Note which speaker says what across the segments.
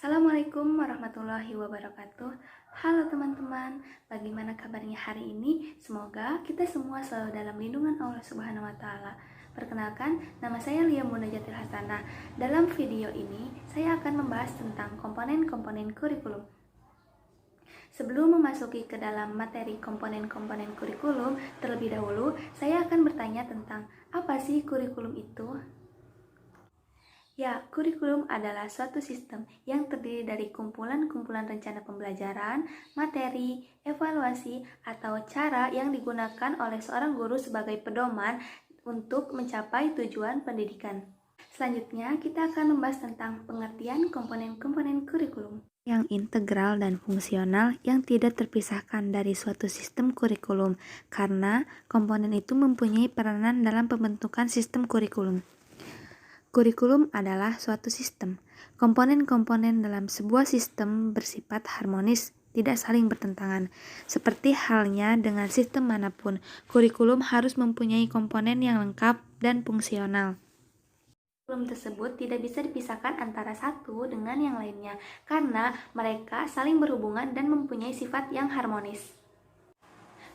Speaker 1: Assalamualaikum warahmatullahi wabarakatuh. Halo teman-teman, bagaimana kabarnya hari ini? Semoga kita semua selalu dalam lindungan Allah Subhanahu wa Ta'ala. Perkenalkan, nama saya Lia Munajatil Hasanah. Dalam video ini, saya akan membahas tentang komponen-komponen kurikulum. Sebelum memasuki ke dalam materi komponen-komponen kurikulum, terlebih dahulu saya akan bertanya tentang apa sih kurikulum itu? Ya, kurikulum adalah suatu sistem yang terdiri dari kumpulan-kumpulan rencana pembelajaran, materi, evaluasi, atau cara yang digunakan oleh seorang guru sebagai pedoman untuk mencapai tujuan pendidikan. Selanjutnya, kita akan membahas tentang pengertian komponen-komponen kurikulum yang integral dan fungsional yang tidak terpisahkan dari suatu sistem kurikulum, karena komponen itu mempunyai peranan dalam pembentukan sistem kurikulum. Kurikulum adalah suatu sistem. Komponen-komponen dalam sebuah sistem bersifat harmonis, tidak saling bertentangan. Seperti halnya dengan sistem manapun, kurikulum harus mempunyai komponen yang lengkap dan fungsional. Kurikulum tersebut tidak bisa dipisahkan antara satu dengan yang lainnya, karena mereka saling berhubungan dan mempunyai sifat yang harmonis.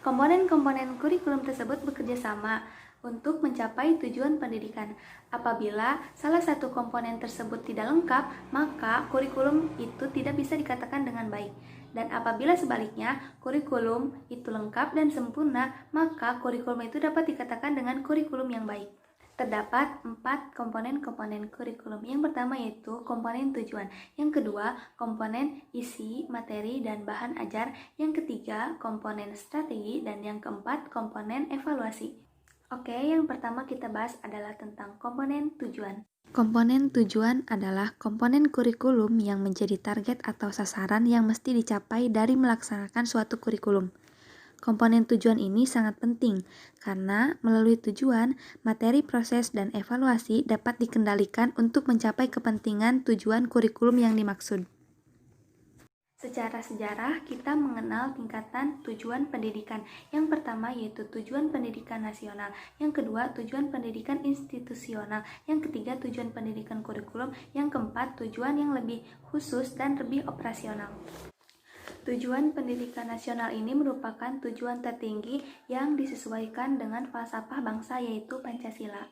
Speaker 1: Komponen-komponen kurikulum tersebut bekerja sama untuk mencapai tujuan pendidikan. Apabila salah satu komponen tersebut tidak lengkap, maka kurikulum itu tidak bisa dikatakan dengan baik. Dan apabila sebaliknya, kurikulum itu lengkap dan sempurna, maka kurikulum itu dapat dikatakan dengan kurikulum yang baik. Terdapat 4 komponen-komponen kurikulum. Yang pertama yaitu komponen tujuan, yang kedua komponen isi, materi, dan bahan ajar, yang ketiga komponen strategi, dan yang keempat komponen evaluasi. Oke, yang pertama kita bahas adalah tentang komponen tujuan. Komponen tujuan adalah komponen kurikulum yang menjadi target atau sasaran yang mesti dicapai dari melaksanakan suatu kurikulum. Komponen tujuan ini sangat penting karena melalui tujuan, materi, proses, dan evaluasi dapat dikendalikan untuk mencapai kepentingan tujuan kurikulum yang dimaksud. Secara sejarah, kita mengenal tingkatan tujuan pendidikan. Yang pertama yaitu tujuan pendidikan nasional, yang kedua tujuan pendidikan institusional, yang ketiga tujuan pendidikan kurikulum, yang keempat tujuan yang lebih khusus dan lebih operasional. Tujuan pendidikan nasional ini merupakan tujuan tertinggi yang disesuaikan dengan falsafah bangsa yaitu Pancasila.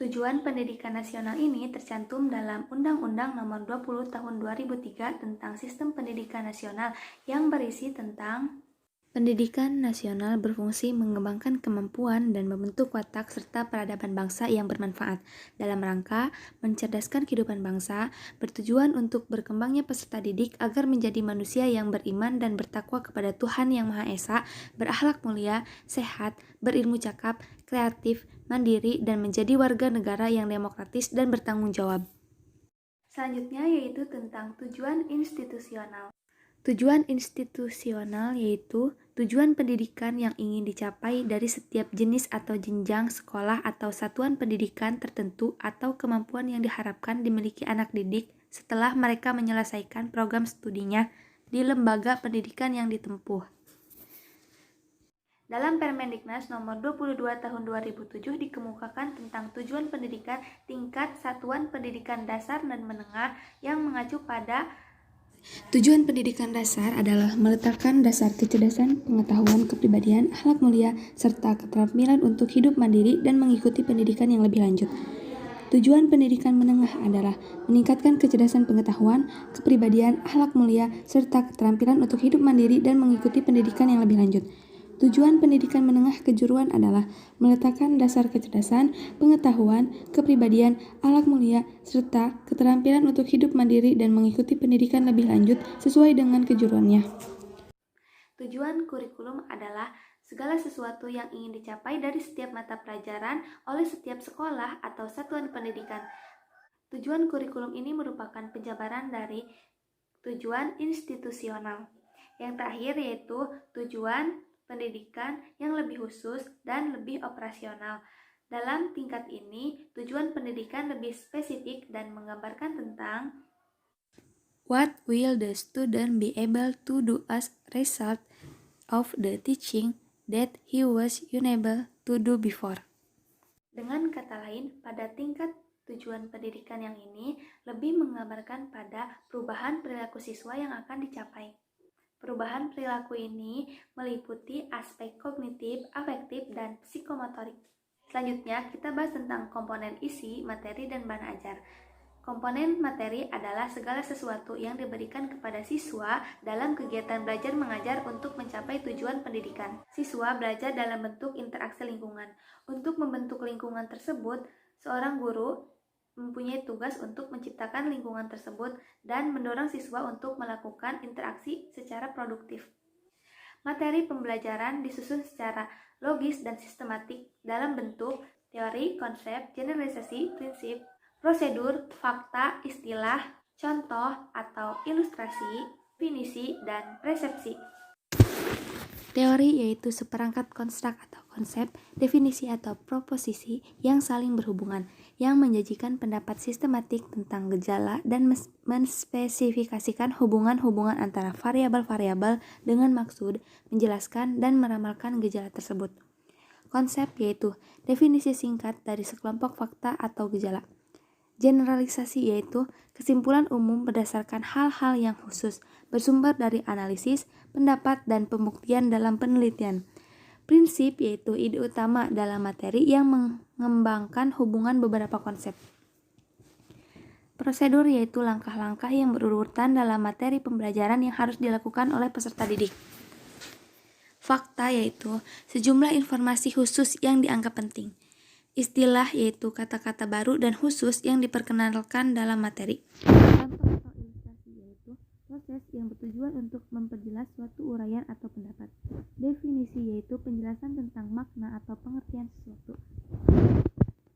Speaker 1: Tujuan pendidikan nasional ini tercantum dalam Undang-Undang Nomor 20 Tahun 2003 tentang Sistem Pendidikan Nasional yang berisi tentang pendidikan nasional berfungsi mengembangkan kemampuan dan membentuk watak serta peradaban bangsa yang bermanfaat dalam rangka mencerdaskan kehidupan bangsa, bertujuan untuk berkembangnya peserta didik agar menjadi manusia yang beriman dan bertakwa kepada Tuhan Yang Maha Esa, berakhlak mulia, sehat, berilmu cakap, kreatif, mandiri, dan menjadi warga negara yang demokratis dan bertanggung jawab. Selanjutnya yaitu tentang tujuan institusional. Tujuan institusional yaitu tujuan pendidikan yang ingin dicapai dari setiap jenis atau jenjang sekolah atau satuan pendidikan tertentu atau kemampuan yang diharapkan dimiliki anak didik setelah mereka menyelesaikan program studinya di lembaga pendidikan yang ditempuh. Dalam Permendiknas Nomor 22 Tahun 2007 dikemukakan tentang tujuan pendidikan tingkat satuan pendidikan dasar dan menengah yang mengacu pada tujuan pendidikan dasar adalah meletakkan dasar kecerdasan, pengetahuan, kepribadian, akhlak mulia, serta keterampilan untuk hidup mandiri dan mengikuti pendidikan yang lebih lanjut. Tujuan pendidikan menengah adalah meningkatkan kecerdasan pengetahuan, kepribadian, akhlak mulia, serta keterampilan untuk hidup mandiri dan mengikuti pendidikan yang lebih lanjut. Tujuan pendidikan menengah kejuruan adalah meletakkan dasar kecerdasan, pengetahuan, kepribadian, akhlak mulia, serta keterampilan untuk hidup mandiri dan mengikuti pendidikan lebih lanjut sesuai dengan kejuruannya. Tujuan kurikulum adalah segala sesuatu yang ingin dicapai dari setiap mata pelajaran oleh setiap sekolah atau satuan pendidikan. Tujuan kurikulum ini merupakan penjabaran dari tujuan institusional. Yang terakhir yaitu tujuan pendidikan yang lebih khusus dan lebih operasional. Dalam tingkat ini, tujuan pendidikan lebih spesifik dan menggambarkan tentang what will the student be able to do as result of the teaching that he was unable to do before. Dengan kata lain, pada tingkat tujuan pendidikan yang ini lebih menggambarkan pada perubahan perilaku siswa yang akan dicapai. Perubahan perilaku ini meliputi aspek kognitif, afektif, dan psikomotorik. Selanjutnya, kita bahas tentang komponen isi, materi, dan bahan ajar. Komponen materi adalah segala sesuatu yang diberikan kepada siswa dalam kegiatan belajar mengajar untuk mencapai tujuan pendidikan. Siswa belajar dalam bentuk interaksi lingkungan. Untuk membentuk lingkungan tersebut, seorang guru mempunyai tugas untuk menciptakan lingkungan tersebut dan mendorong siswa untuk melakukan interaksi secara produktif. Materi pembelajaran disusun secara logis dan sistematik dalam bentuk teori, konsep, generalisasi, prinsip, prosedur, fakta, istilah, contoh atau ilustrasi, definisi, dan persepsi. Teori yaitu seperangkat konstruk atau konsep, definisi atau proposisi yang saling berhubungan, yang menjanjikan pendapat sistematik tentang gejala dan menspesifikasikan hubungan-hubungan antara variabel-variabel dengan maksud menjelaskan dan meramalkan gejala tersebut. Konsep yaitu definisi singkat dari sekelompok fakta atau gejala. Generalisasi yaitu kesimpulan umum berdasarkan hal-hal yang khusus, bersumber dari analisis, pendapat, dan pembuktian dalam penelitian. Prinsip yaitu ide utama dalam materi yang mengembangkan hubungan beberapa konsep. Prosedur yaitu langkah-langkah yang berurutan dalam materi pembelajaran yang harus dilakukan oleh peserta didik. Fakta yaitu sejumlah informasi khusus yang dianggap penting. Istilah yaitu kata-kata baru dan khusus yang diperkenalkan dalam materi. Contoh atau ilustrasi yaitu proses yang bertujuan untuk memperjelas suatu uraian atau pendapat. Definisi yaitu penjelasan tentang makna atau pengertian sesuatu.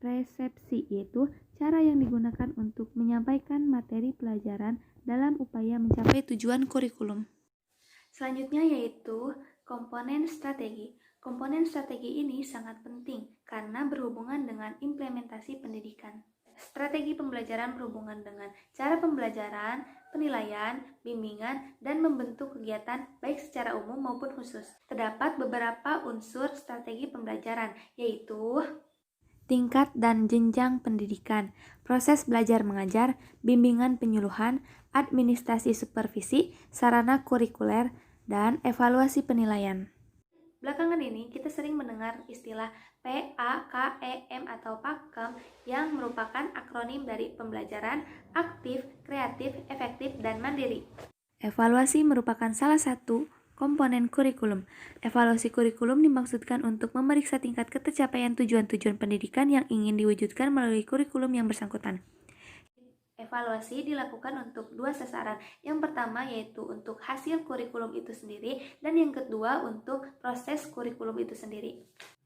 Speaker 1: Persepsi yaitu cara yang digunakan untuk menyampaikan materi pelajaran dalam upaya mencapai tujuan kurikulum. Selanjutnya yaitu komponen strategi. Komponen strategi ini sangat penting karena berhubungan dengan implementasi pendidikan. Strategi pembelajaran berhubungan dengan cara pembelajaran, penilaian, bimbingan, dan membentuk kegiatan baik secara umum maupun khusus. Terdapat beberapa unsur strategi pembelajaran, yaitu tingkat dan jenjang pendidikan, proses belajar mengajar, bimbingan penyuluhan, administrasi supervisi, sarana kurikuler, dan evaluasi penilaian. Belakangan ini kita sering mendengar istilah PAKEM atau PAKEM yang merupakan akronim dari pembelajaran aktif, kreatif, efektif, dan mandiri. Evaluasi merupakan salah satu komponen kurikulum. Evaluasi kurikulum dimaksudkan untuk memeriksa tingkat ketercapaian tujuan-tujuan pendidikan yang ingin diwujudkan melalui kurikulum yang bersangkutan. Evaluasi dilakukan untuk dua sasaran. Yang pertama yaitu untuk hasil kurikulum itu sendiri dan yang kedua untuk proses kurikulum itu sendiri.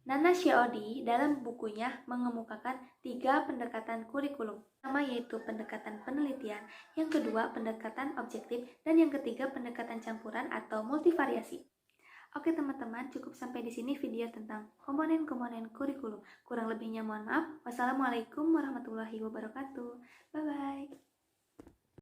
Speaker 1: Nana Sheodi dalam bukunya mengemukakan 3 pendekatan kurikulum. Pertama yaitu pendekatan penelitian, yang kedua pendekatan objektif, dan yang ketiga pendekatan campuran atau multivariasi. Oke teman-teman, cukup sampai di sini video tentang komponen-komponen kurikulum. Kurang lebihnya mohon maaf. Wassalamualaikum warahmatullahi wabarakatuh. Bye-bye.